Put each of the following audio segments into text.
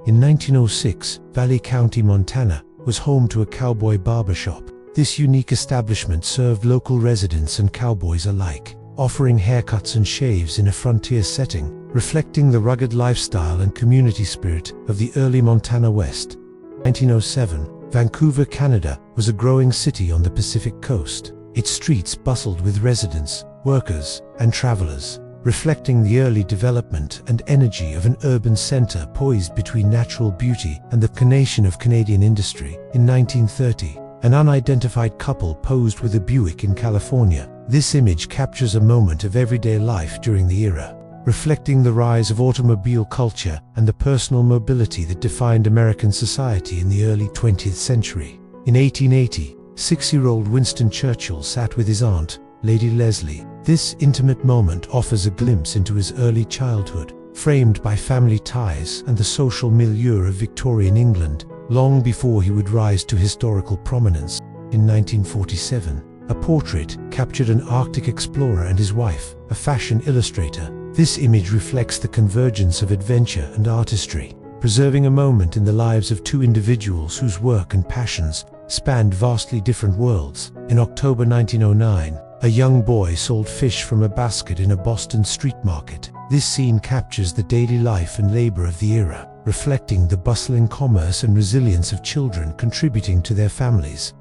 In 1906, Valley County, Montana, was home to a cowboy barbershop. This unique establishment served local residents and cowboys alike, offering haircuts and shaves in a frontier setting, reflecting the rugged lifestyle and community spirit of the early Montana West. 1907, Vancouver, Canada, was a growing city on the Pacific coast. Its streets bustled with residents, workers, and travelers, reflecting the early development and energy of an urban center poised between natural beauty and the conation of Canadian industry. In 1930, an unidentified couple posed with a Buick in California. This image captures a moment of everyday life during the era, reflecting the rise of automobile culture and the personal mobility that defined American society in the early 20th century. In 1880, 6-year-old Winston Churchill sat with his aunt, Lady Leslie. This intimate moment offers a glimpse into his early childhood, framed by family ties and the social milieu of Victorian England, long before he would rise to historical prominence. In 1947, a portrait captured an Arctic explorer and his wife, a fashion illustrator. This image reflects the convergence of adventure and artistry, preserving a moment in the lives of two individuals whose work and passions spanned vastly different worlds. In October 1909, a young boy sold fish from a basket in a Boston street market. This scene captures the daily life and labor of the era, reflecting the bustling commerce and resilience of children contributing to their families.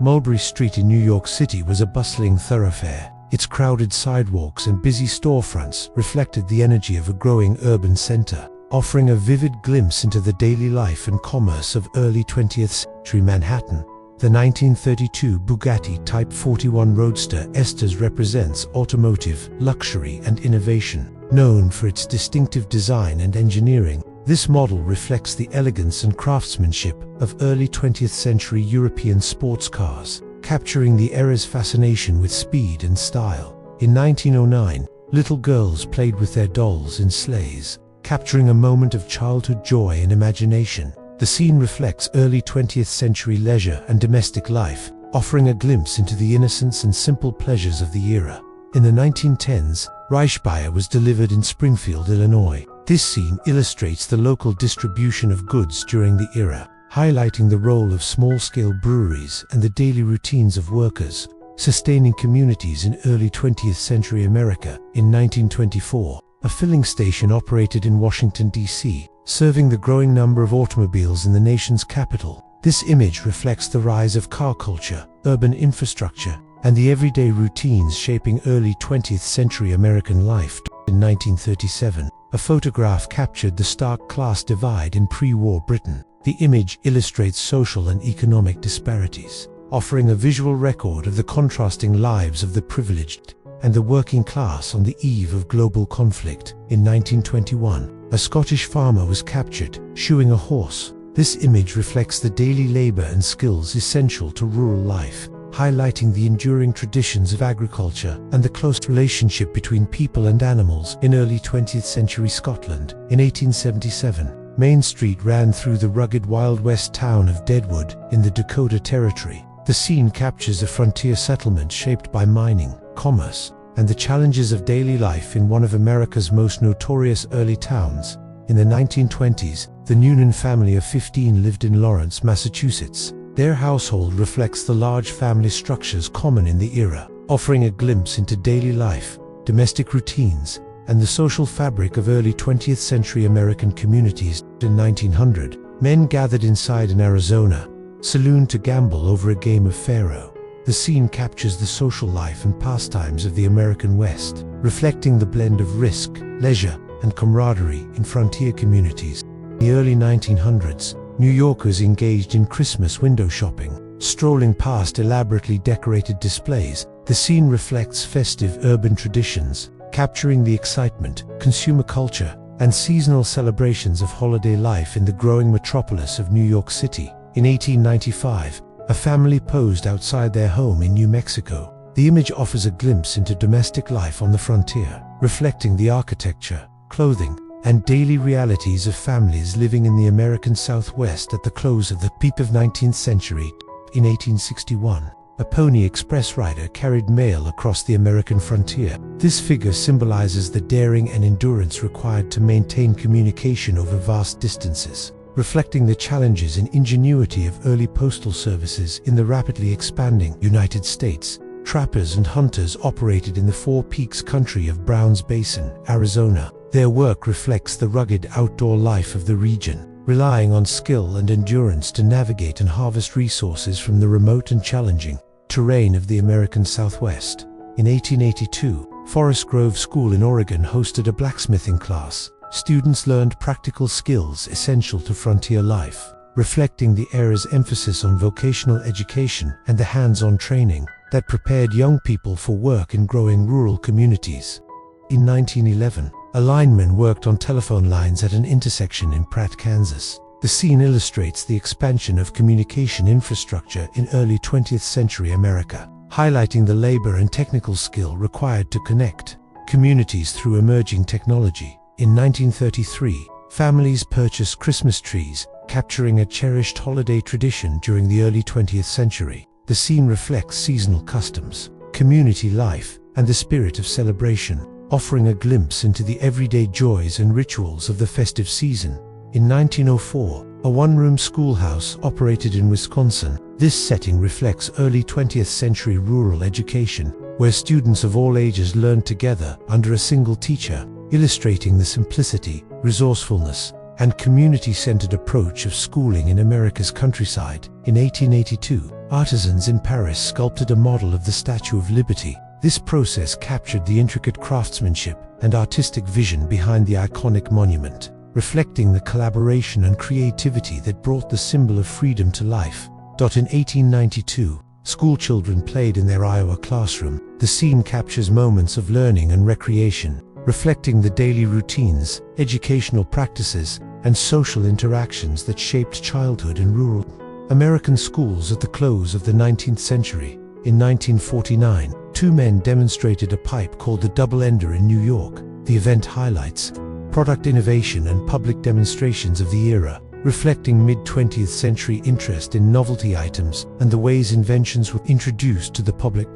Mulberry Street in New York City was a bustling thoroughfare. Its crowded sidewalks and busy storefronts reflected the energy of a growing urban center, offering a vivid glimpse into the daily life and commerce of early 20th century Manhattan. The 1932 Bugatti Type 41 Roadster Estes represents automotive, luxury, and innovation. Known for its distinctive design and engineering, this model reflects the elegance and craftsmanship of early 20th century European sports cars, capturing the era's fascination with speed and style. In 1909, little girls played with their dolls in sleighs, capturing a moment of childhood joy and imagination. The scene reflects early 20th century leisure and domestic life, offering a glimpse into the innocence and simple pleasures of the era. In the 1910s, Reichbier was delivered in Springfield, Illinois. This scene illustrates the local distribution of goods during the era, highlighting the role of small-scale breweries and the daily routines of workers, sustaining communities in early 20th century America. In 1924, a filling station operated in Washington, D.C., serving the growing number of automobiles in the nation's capital. This image reflects the rise of car culture, urban infrastructure, and the everyday routines shaping early 20th century American life. In 1937, a photograph captured the stark class divide in pre-war Britain. The image illustrates social and economic disparities, offering a visual record of the contrasting lives of the privileged and the working class on the eve of global conflict. In 1921, a Scottish farmer was captured, shoeing a horse. This image reflects the daily labor and skills essential to rural life, highlighting the enduring traditions of agriculture and the close relationship between people and animals in early 20th century Scotland. In 1877, Main Street ran through the rugged Wild West town of Deadwood in the Dakota Territory. The scene captures a frontier settlement shaped by mining, commerce, and the challenges of daily life in one of America's most notorious early towns. In the 1920s, the Noonan family of 15 lived in Lawrence, Massachusetts. Their household reflects the large family structures common in the era, offering a glimpse into daily life, domestic routines, and the social fabric of early 20th century American communities. In 1900, men gathered inside an Arizona saloon to gamble over a game of faro. The scene captures the social life and pastimes of the American West, reflecting the blend of risk, leisure, and camaraderie in frontier communities. In the early 1900s, New Yorkers engaged in Christmas window shopping, strolling past elaborately decorated displays. The scene reflects festive urban traditions, capturing the excitement, consumer culture, and seasonal celebrations of holiday life in the growing metropolis of New York City. In 1895, a family posed outside their home in New Mexico. The image offers a glimpse into domestic life on the frontier, reflecting the architecture, clothing, and daily realities of families living in the American Southwest at the close of the peak of 19th century. In 1861, a Pony Express rider carried mail across the American frontier. This figure symbolizes the daring and endurance required to maintain communication over vast distances. reflecting the challenges and ingenuity of early postal services in the rapidly expanding United States. Trappers and hunters operated in the Four Peaks country of Browns Basin, Arizona. Their work reflects the rugged outdoor life of the region, relying on skill and endurance to navigate and harvest resources from the remote and challenging terrain of the American Southwest. In 1882, Forest Grove School in Oregon hosted a blacksmithing class. Students learned practical skills essential to frontier life, reflecting the era's emphasis on vocational education and the hands-on training that prepared young people for work in growing rural communities. In 1911, a lineman worked on telephone lines at an intersection in Pratt, Kansas. The scene illustrates the expansion of communication infrastructure in early 20th century America, highlighting the labor and technical skill required to connect communities through emerging technology. In 1933, families purchased Christmas trees, capturing a cherished holiday tradition during the early 20th century. The scene reflects seasonal customs, community life, and the spirit of celebration, offering a glimpse into the everyday joys and rituals of the festive season. In 1904, a one-room schoolhouse operated in Wisconsin. This setting reflects early 20th century rural education, where students of all ages learned together under a single teacher, illustrating the simplicity, resourcefulness, and community-centered approach of schooling in America's countryside. In 1882, artisans in Paris sculpted a model of the Statue of Liberty. This process captured the intricate craftsmanship and artistic vision behind the iconic monument, reflecting the collaboration and creativity that brought the symbol of freedom to life. In 1892, schoolchildren played in their Iowa classroom. The scene captures moments of learning and recreation, reflecting the daily routines, educational practices, and social interactions that shaped childhood in rural American schools at the close of the 19th century. In 1949, two men demonstrated a pipe called the double ender in New York. The event highlights product innovation and public demonstrations of the era, reflecting mid-20th century interest in novelty items and the ways inventions were introduced to the public.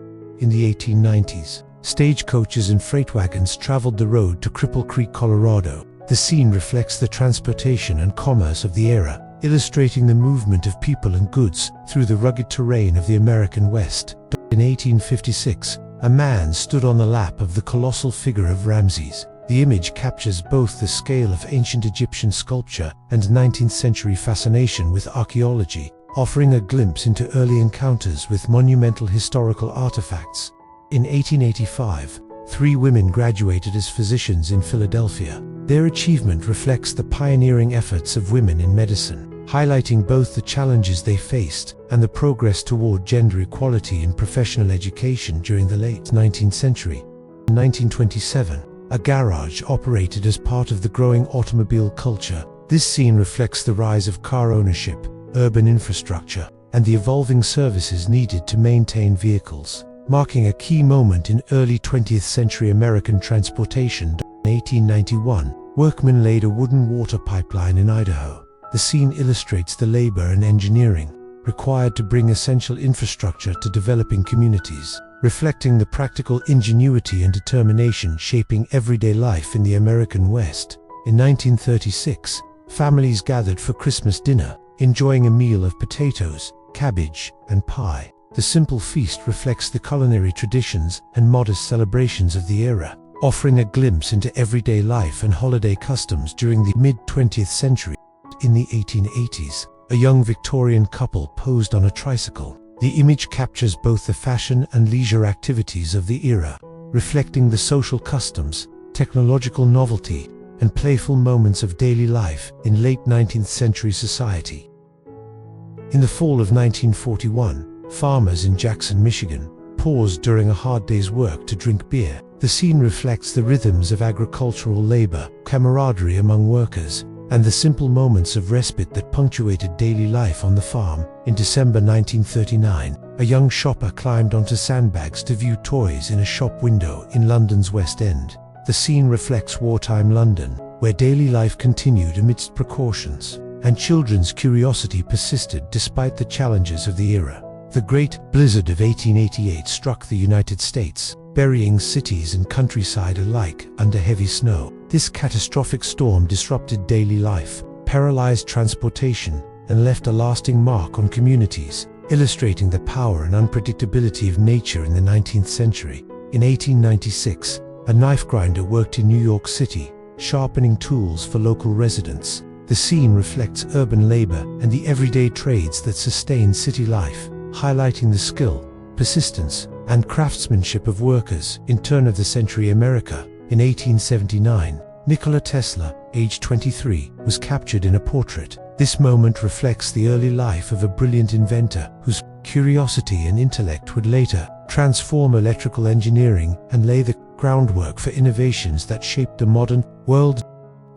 In the 1890s, stagecoaches and freight wagons traveled the road to Cripple Creek, Colorado. The scene reflects the transportation and commerce of the era, illustrating the movement of people and goods through the rugged terrain of the American West. In 1856, a man stood on the lap of the colossal figure of Ramses. The image captures both the scale of ancient Egyptian sculpture and 19th century fascination with archaeology, offering a glimpse into early encounters with monumental historical artifacts. In 1885, 3 women graduated as physicians in Philadelphia. Their achievement reflects the pioneering efforts of women in medicine, highlighting both the challenges they faced and the progress toward gender equality in professional education during the late 19th century. In 1927, a garage operated as part of the growing automobile culture. This scene reflects the rise of car ownership, urban infrastructure, and the evolving services needed to maintain vehicles, marking a key moment in early 20th century American transportation. In 1891, workmen laid a wooden water pipeline in Idaho. The scene illustrates the labor and engineering required to bring essential infrastructure to developing communities, reflecting the practical ingenuity and determination shaping everyday life in the American West. In 1936, families gathered for Christmas dinner, enjoying a meal of potatoes, cabbage, and pie. The simple feast reflects the culinary traditions and modest celebrations of the era, offering a glimpse into everyday life and holiday customs during the mid-20th century. In the 1880s, a young Victorian couple posed on a tricycle. The image captures both the fashion and leisure activities of the era, reflecting the social customs, technological novelty, and playful moments of daily life in late 19th century society. In the fall of 1941, farmers in Jackson, Michigan, paused during a hard day's work to drink beer. The scene reflects the rhythms of agricultural labor, camaraderie among workers, and the simple moments of respite that punctuated daily life on the farm. In December 1939, a young shopper climbed onto sandbags to view toys in a shop window in London's West End. The scene reflects wartime London, where daily life continued amidst precautions, and children's curiosity persisted despite the challenges of the era. The Great Blizzard of 1888 struck the United States, burying cities and countryside alike under heavy snow. This catastrophic storm disrupted daily life, paralyzed transportation, and left a lasting mark on communities, illustrating the power and unpredictability of nature in the 19th century. In 1896, a knife grinder worked in New York City, sharpening tools for local residents. The scene reflects urban labor and the everyday trades that sustain city life, highlighting the skill, persistence, and craftsmanship of workers in turn-of-the-century America. In 1879, Nikola Tesla, aged 23, was captured in a portrait. This moment reflects the early life of a brilliant inventor whose curiosity and intellect would later transform electrical engineering and lay the groundwork for innovations that shaped the modern world.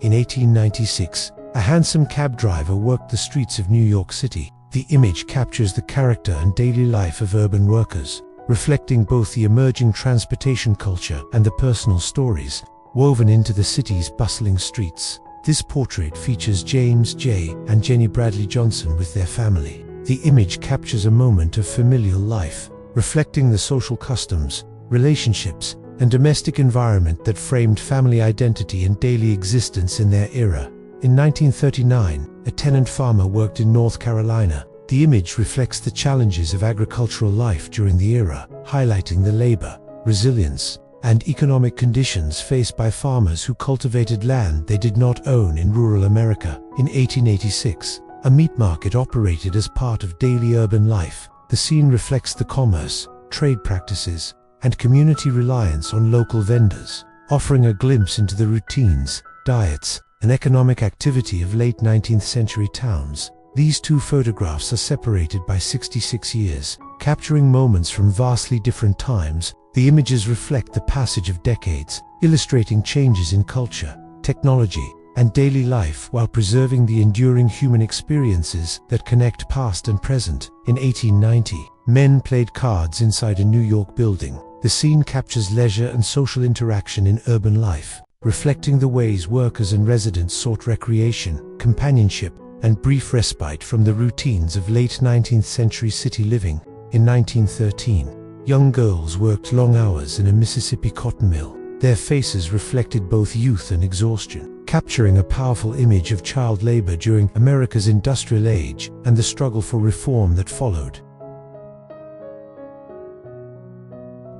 In 1896, a handsome cab driver worked the streets of New York City. The image captures the character and daily life of urban workers, reflecting both the emerging transportation culture and the personal stories woven into the city's bustling streets. This portrait features James J. and Jenny Bradley Johnson with their family. The image captures a moment of familial life, reflecting the social customs, relationships, and domestic environment that framed family identity and daily existence in their era. In 1939, a tenant farmer worked in North Carolina. The image reflects the challenges of agricultural life during the era, highlighting the labor, resilience, and economic conditions faced by farmers who cultivated land they did not own in rural America. In 1886, a meat market operated as part of daily urban life. The scene reflects the commerce, trade practices, and community reliance on local vendors, offering a glimpse into the routines, diets, and economic activity of late 19th century towns. These two photographs are separated by 66 years, capturing moments from vastly different times. The images reflect the passage of decades, illustrating changes in culture, technology, and daily life while preserving the enduring human experiences that connect past and present. In 1890, men played cards inside a New York building. The scene captures leisure and social interaction in urban life, reflecting the ways workers and residents sought recreation, companionship, and brief respite from the routines of late 19th century city living. In 1913, young girls worked long hours in a Mississippi cotton mill. Their faces reflected both youth and exhaustion, capturing a powerful image of child labor during America's industrial age and the struggle for reform that followed.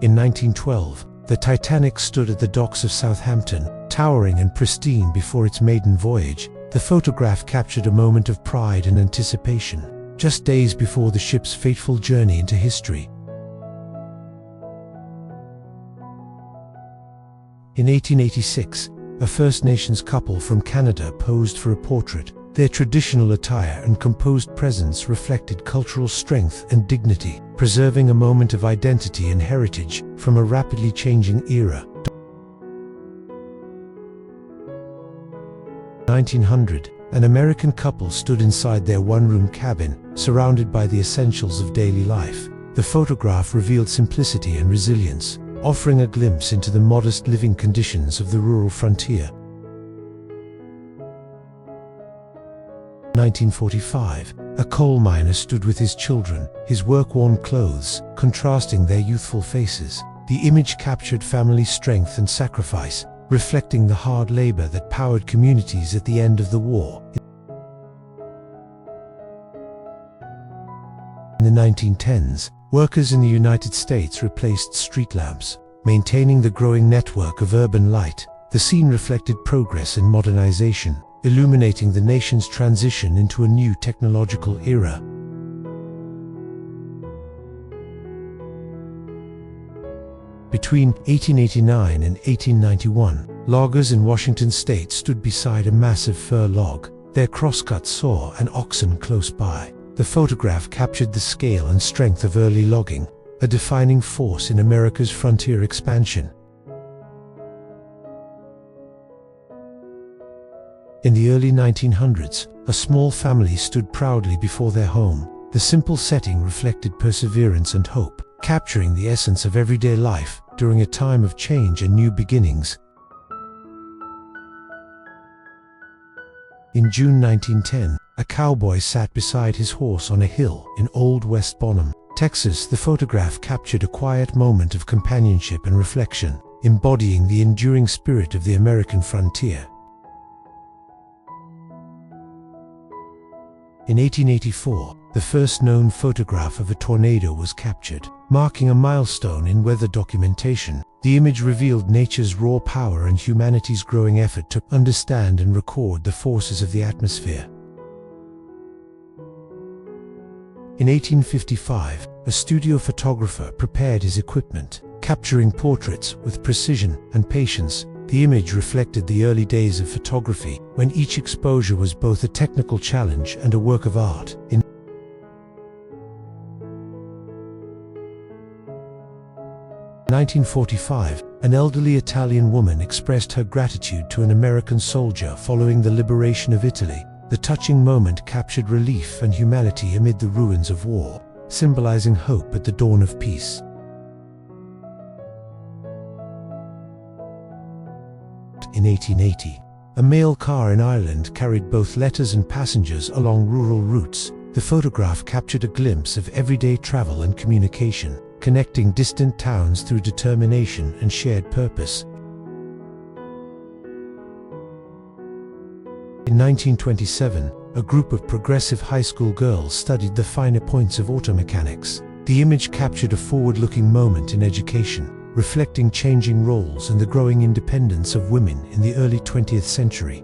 In 1912, the Titanic stood at the docks of Southampton, towering and pristine before its maiden voyage. The photograph captured a moment of pride and anticipation, just days before the ship's fateful journey into history. In 1886, a First Nations couple from Canada posed for a portrait. Their traditional attire and composed presence reflected cultural strength and dignity, preserving a moment of identity and heritage from a rapidly changing era. 1900, an American couple stood inside their one-room cabin, surrounded by the essentials of daily life. The photograph revealed simplicity and resilience, offering a glimpse into the modest living conditions of the rural frontier. 1945, a coal miner stood with his children, his work-worn clothes contrasting their youthful faces. The image captured family strength and sacrifice, reflecting the hard labor that powered communities at the end of the war. In the 1910s, workers in the United States replaced street lamps, maintaining the growing network of urban light. The scene reflected progress in modernization, illuminating the nation's transition into a new technological era. Between 1889 and 1891, loggers in Washington state stood beside a massive fir log, their crosscut saw and oxen close by. The photograph captured the scale and strength of early logging, a defining force in America's frontier expansion. In the early 1900s, a small family stood proudly before their home. The simple setting reflected perseverance and hope, capturing the essence of everyday life during a time of change and new beginnings. In June 1910, a cowboy sat beside his horse on a hill in Old West Bonham, Texas. The photograph captured a quiet moment of companionship and reflection, embodying the enduring spirit of the American frontier. In 1884, the first known photograph of a tornado was captured, marking a milestone in weather documentation. The image revealed nature's raw power and humanity's growing effort to understand and record the forces of the atmosphere. In 1855, a studio photographer prepared his equipment, capturing portraits with precision and patience. The image reflected the early days of photography, when each exposure was both a technical challenge and a work of art. In 1945, an elderly Italian woman expressed her gratitude to an American soldier following the liberation of Italy. The touching moment captured relief and humanity amid the ruins of war, symbolizing hope at the dawn of peace. In 1880, a mail car in Ireland carried both letters and passengers along rural routes. The photograph captured a glimpse of everyday travel and communication, connecting distant towns through determination and shared purpose. In 1927, a group of progressive high school girls studied the finer points of auto mechanics. The image captured a forward-looking moment in education, reflecting changing roles and the growing independence of women in the early 20th century.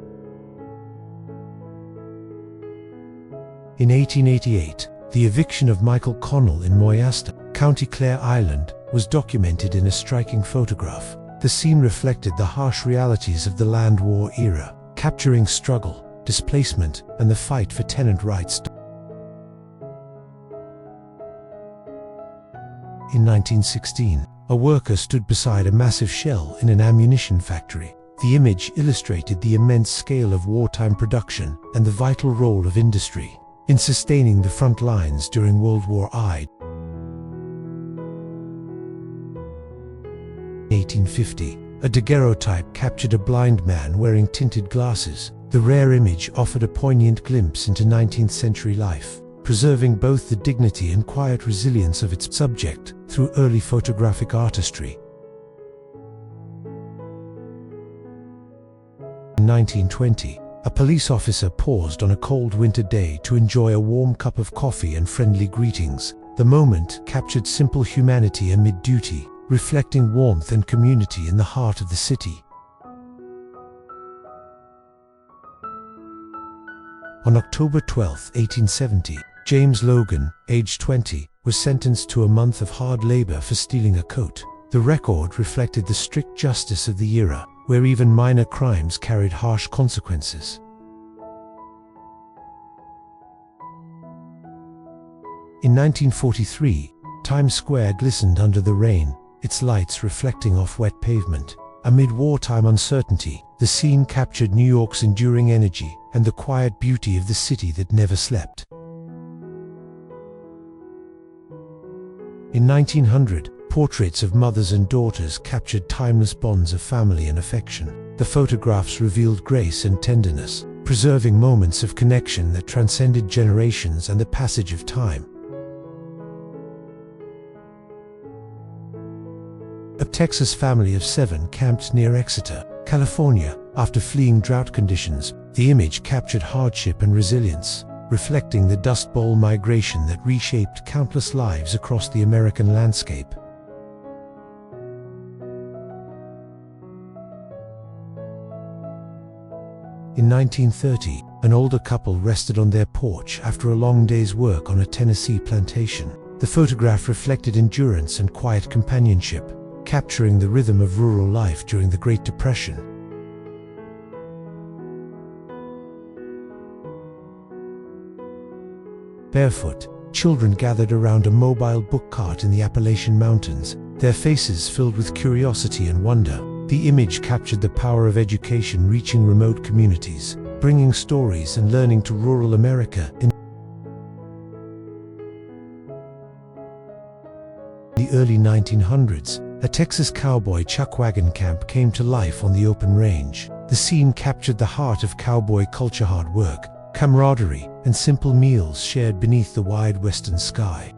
In 1888, the eviction of Michael Connell in Moyasta, County Clare, Ireland, was documented in a striking photograph. The scene reflected the harsh realities of the land war era, capturing struggle, displacement, and the fight for tenant rights. In 1916, a worker stood beside a massive shell in an ammunition factory. The image illustrated the immense scale of wartime production and the vital role of industry in sustaining the front lines during World War I. In 1850, a daguerreotype captured a blind man wearing tinted glasses. The rare image offered a poignant glimpse into 19th century life, preserving both the dignity and quiet resilience of its subject through early photographic artistry. In 1920, a police officer paused on a cold winter day to enjoy a warm cup of coffee and friendly greetings. The moment captured simple humanity amid duty, reflecting warmth and community in the heart of the city. On October 12, 1870, James Logan, aged 20, was sentenced to a month of hard labor for stealing a coat. The record reflected the strict justice of the era, where even minor crimes carried harsh consequences. In 1943, Times Square glistened under the rain, its lights reflecting off wet pavement. Amid wartime uncertainty, the scene captured New York's enduring energy and the quiet beauty of the city that never slept. In 1900, portraits of mothers and daughters captured timeless bonds of family and affection. The photographs revealed grace and tenderness, preserving moments of connection that transcended generations and the passage of time. A Texas family of 7 camped near Exeter, California, after fleeing drought conditions. The image captured hardship and resilience, reflecting the Dust Bowl migration that reshaped countless lives across the American landscape. In 1930, an older couple rested on their porch after a long day's work on a Tennessee plantation. The photograph reflected endurance and quiet companionship, capturing the rhythm of rural life during the Great Depression. Barefoot, children gathered around a mobile book cart in the Appalachian Mountains, their faces filled with curiosity and wonder. The image captured the power of education reaching remote communities, bringing stories and learning to rural America. In the early 1900s, a Texas cowboy chuck wagon camp came to life on the open range. The scene captured the heart of cowboy culture: hard work, camaraderie, and simple meals shared beneath the wide western sky.